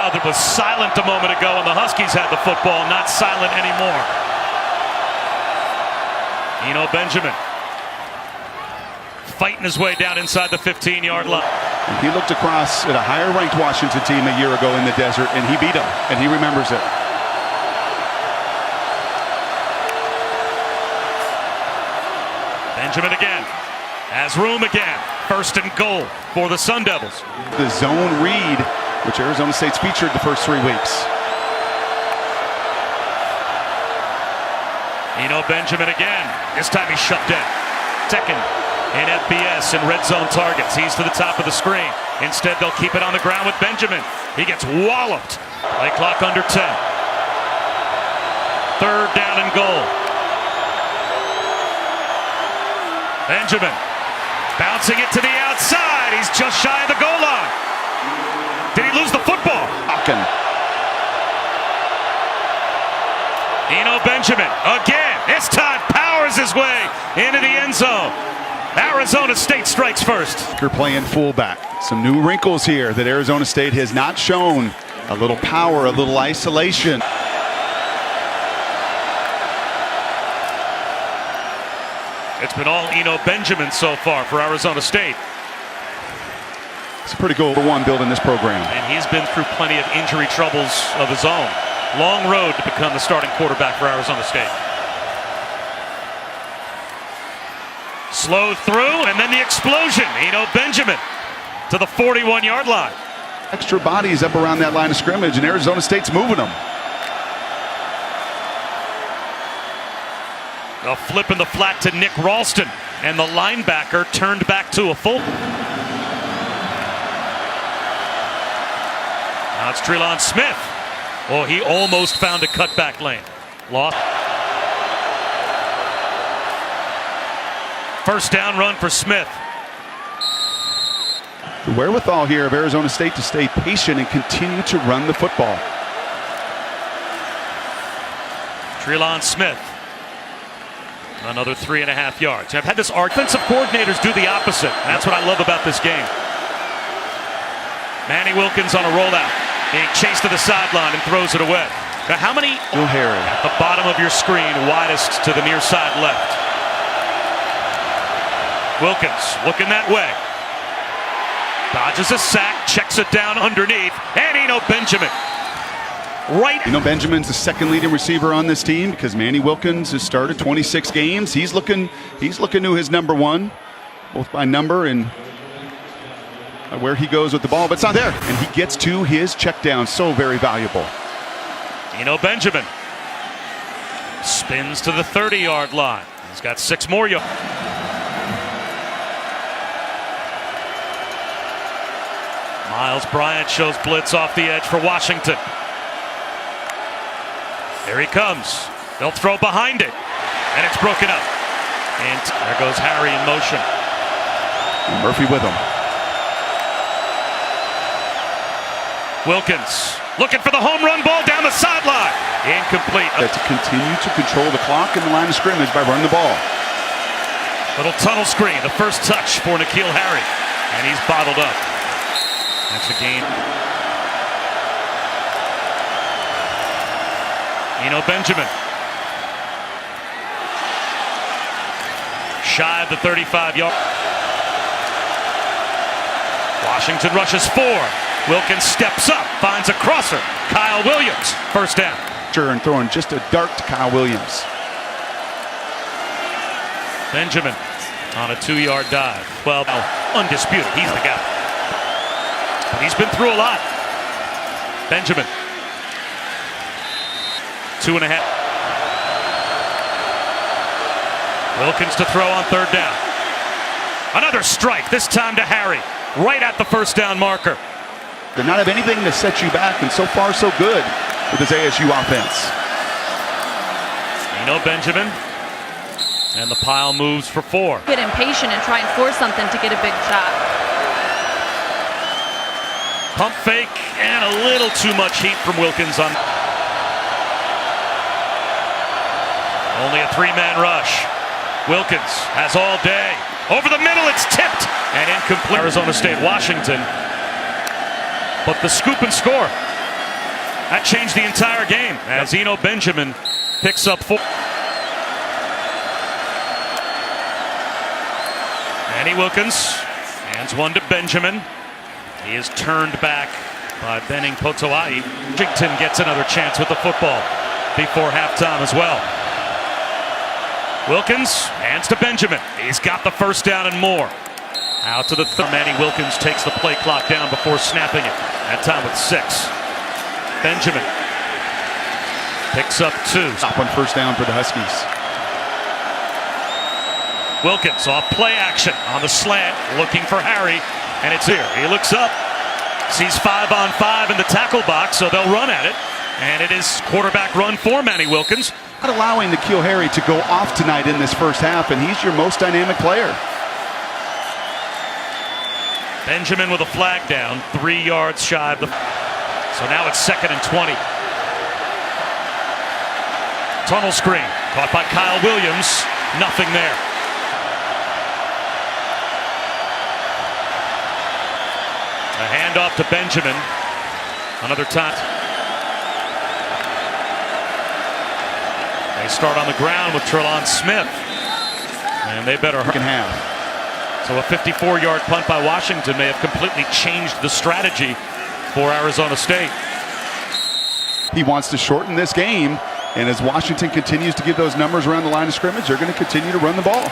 crowd that was silent a moment ago when the Huskies had the football, not silent anymore. Benjamin fighting his way down inside the 15-yard line. He looked across at a higher-ranked Washington team a year ago in the desert, and he beat them, and he remembers it. Benjamin again. Has room again. First and goal for the Sun Devils. The zone read, which Arizona State's featured the first 3 weeks. Benjamin again. This time he's shut down. Second in FBS and red zone targets. He's to the top of the screen. Instead, they'll keep it on the ground with Benjamin. He gets walloped. Play clock under 10. Third down and goal. Benjamin bouncing it to the outside. He's just shy of the goal line. Did he lose the football? Hawken. Benjamin again. This time powers his way into the end zone. Arizona State strikes first. You're playing fullback. Some new wrinkles here that Arizona State has not shown. A little power, a little isolation. It's been all Benjamin so far for Arizona State. It's a pretty good #1 build in this program. And he's been through plenty of injury troubles of his own. Long road to become the starting quarterback for Arizona State. Slow through, and then the explosion. Benjamin to the 41-yard line. Extra bodies up around that line of scrimmage, and Arizona State's moving them. A flip in the flat to Nick Ralston, and the linebacker turned back to a full. Now it's Trelon Smith. Oh, he almost found a cutback lane. Lost. First down run for Smith. The wherewithal here of Arizona State to stay patient and continue to run the football. Trelon Smith. Another 3.5 yards. I've had this offensive coordinators do the opposite. That's what I love about this game. Manny Wilkins on a rollout. Being chased to the sideline and throws it away. Now how many? Harry. At the bottom of your screen, widest to the near side left. Wilkins looking that way. Dodges a sack, checks it down underneath, and Benjamin. Right. Benjamin's the second leading receiver on this team because Manny Wilkins has started 26 games. He's looking to his #1, both by number and where he goes with the ball, but it's not there. And he gets to his check down. So very valuable. Benjamin spins to the 30-yard line. He's got 6 more yards. Miles Bryant shows blitz off the edge for Washington. Here he comes. They'll throw behind it. And it's broken up. And there goes Harry in motion. And Murphy with him. Wilkins looking for the home run ball down the sideline. Incomplete. To continue to control the clock and the line of scrimmage by running the ball. Little tunnel screen. The first touch for N'Keal Harry. And he's bottled up. That's the game. Benjamin. Shy of the 35-yard. Washington rushes 4. Wilkins steps up, finds a crosser. Kyle Williams, first down. And throwing just a dart to Kyle Williams. Benjamin on a 2-yard dive. 12, undisputed, he's the guy. But he's been through a lot. Benjamin. 2.5. Wilkins to throw on third down. Another strike, this time to Harry. Right at the first down marker. Did not have anything to set you back, and so far so good with this ASU offense. Benjamin. And the pile moves for 4. Get impatient and try and force something to get a big shot. Pump fake and a little too much heat from Wilkins on. Only a 3-man rush. Wilkins has all day. Over the middle, it's tipped and incomplete. Arizona State, Washington. But the scoop and score. That changed the entire game as Eno Benjamin picks up 4. Manny Wilkins hands one to Benjamin. He is turned back by Benning Potoa'e. Washington gets another chance with the football before halftime as well. Wilkins hands to Benjamin. He's got the first down and more. Out to the Manny Wilkins takes the play clock down before snapping it. That time with 6. Benjamin picks up 2. Stop on first down for the Huskies. Wilkins off play action on the slant, looking for Harry, and it's here. He looks up, sees 5 on 5 in the tackle box, so they'll run at it. And it is quarterback run for Manny Wilkins. Not allowing N'Keal Harry to go off tonight in this first half, and he's your most dynamic player. Benjamin with a flag down, 3 yards shy of the. So now it's 2nd and 20. Tunnel screen caught by Kyle Williams. Nothing there. A handoff to Benjamin. Another time. They start on the ground with Trelon Smith. And they better hurry. So a 54-yard punt by Washington may have completely changed the strategy for Arizona State. He wants to shorten this game, and as Washington continues to give those numbers around the line of scrimmage, they're going to continue to run the ball.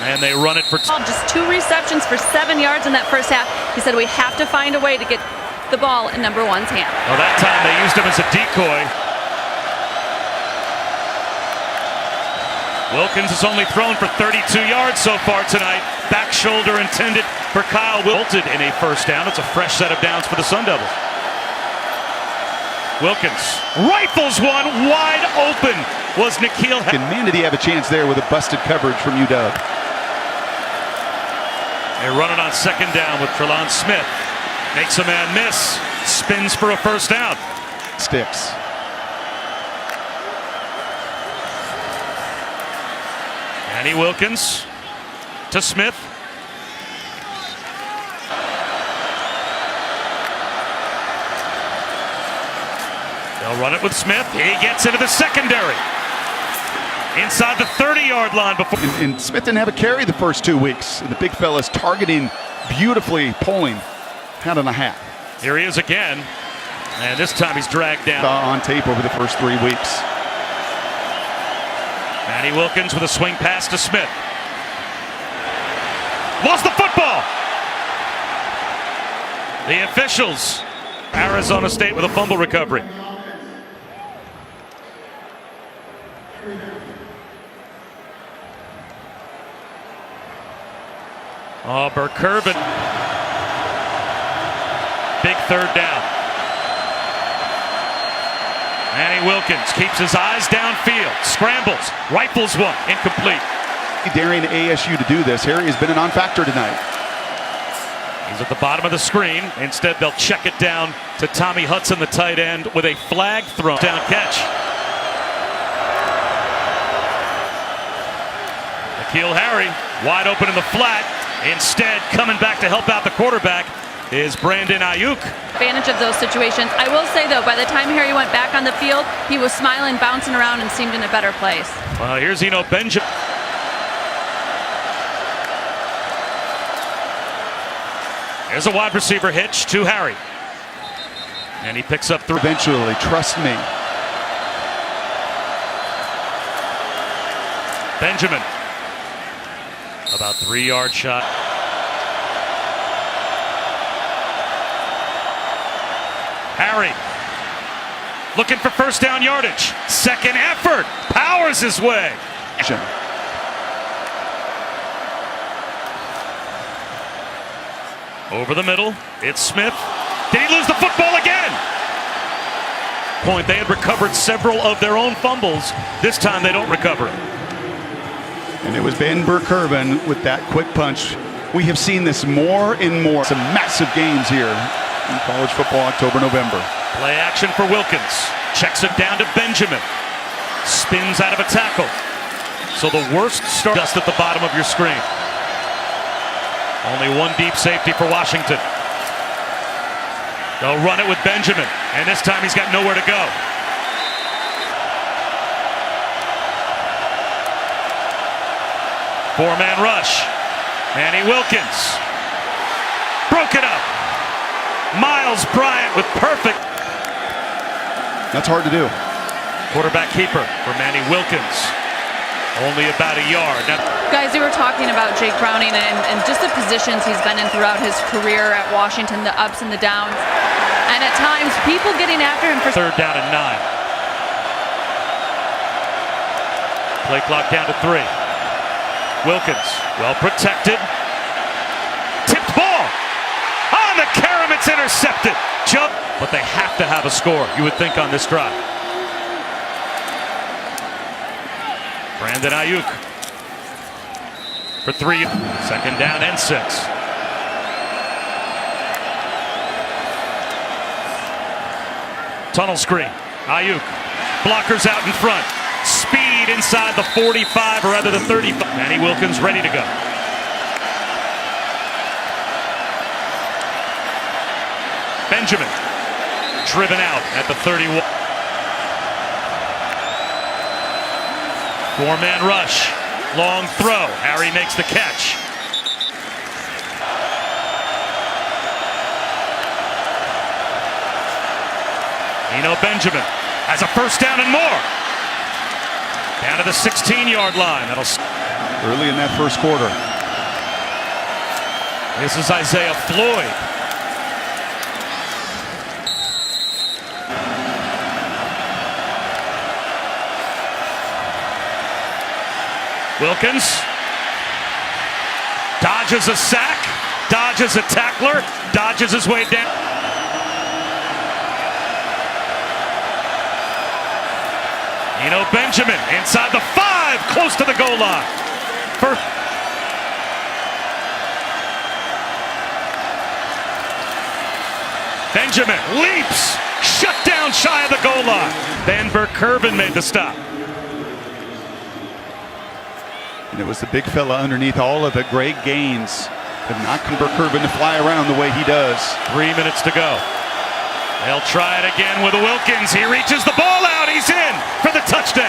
And they run it for just 2 receptions for 7 yards in that first half. He said we have to find a way to get the ball in number 1's hand. Well, that time they used him as a decoy. Wilkins has only thrown for 32 yards so far tonight. Back shoulder intended for Kyle Wilted in a first down. It's a fresh set of downs for the Sun Devils. Wilkins rifles one wide open. Was N'Keal Harry. And man, did he have a chance there with a busted coverage from UW. They run it on 2nd down with Trelon Smith. Makes a man miss. Spins for a first down. Sticks. Manny Wilkins to Smith. They'll run it with Smith. He gets into the secondary. Inside the 30-yard line before. And Smith didn't have a carry the first 2 weeks. And the big fella's targeting, beautifully pulling. Hand on a hat. Here he is again. And this time he's dragged down. On tape over the first 3 weeks. Manny Wilkins with a swing pass to Smith. Lost the football. The officials. Arizona State with a fumble recovery. Oh, Burr, Kirven. Big 3rd down. Manny Wilkins keeps his eyes downfield, scrambles, rifles one, incomplete. Daring ASU to do this. Harry has been a non-factor tonight. He's at the bottom of the screen. Instead, they'll check it down to Tommy Hudson, the tight end, with a flag thrown. Down catch. N'Keal Harry, wide open in the flat. Instead, coming back to help out the quarterback is Brandon Ayuk. Advantage of those situations. I will say, though, by the time Harry went back on the field, he was smiling, bouncing around, and seemed in a better place. Well, here's Eno Benjamin. There's a wide receiver hitch to Harry. And he picks up 3. Eventually, trust me. Benjamin. About 3-yard shot. Harry looking for first down yardage. Second effort. Powers his way. Over the middle. It's Smith. Did he lose the football again? Point. They had recovered several of their own fumbles. This time they don't recover. And it was Burr Kirven with that quick punch. We have seen this more and more. Some massive games here in college football, October, November. Play action for Wilkins. Checks it down to Benjamin. Spins out of a tackle. So the worst start just at the bottom of your screen. Only one deep safety for Washington. They'll run it with Benjamin, and this time he's got nowhere to go. Four-man rush. Manny Wilkins. Broke it up. Miles Bryant with perfect. That's hard to do. Quarterback keeper for Manny Wilkins. Only about a yard. Now, Guys, we were talking about Jake Browning and just the positions he's been in throughout his career at Washington, the ups and the downs. And at times, people getting after him for third down and 9. Play clock down to 3. Wilkins, well protected. Tipped ball. On the carom, it's intercepted. Jump, but they have to have a score, you would think, on this drive. Brandon Ayuk for 3. Second down and 6. Tunnel screen. Ayuk. Blockers out in front. Speed inside the 45 or rather the 35. Manny Wilkins ready to go. Benjamin. Driven out at the 31. Four-man rush. Long throw. Harry makes the catch. Benjamin has a first down and more. Down to the 16-yard line. Early in that first quarter. This is Isaiah Floyd. Wilkins dodges a sack, dodges a tackler, dodges his way down. Benjamin inside the 5, close to the goal line. Benjamin leaps, shut down shy of the goal line. Then Kirven made the stop. And it was the big fella underneath all of it. Great gains. But not Kirven to fly around the way he does. 3 minutes to go. They'll try it again with Wilkins. He reaches the ball out. He's in for the touchdown.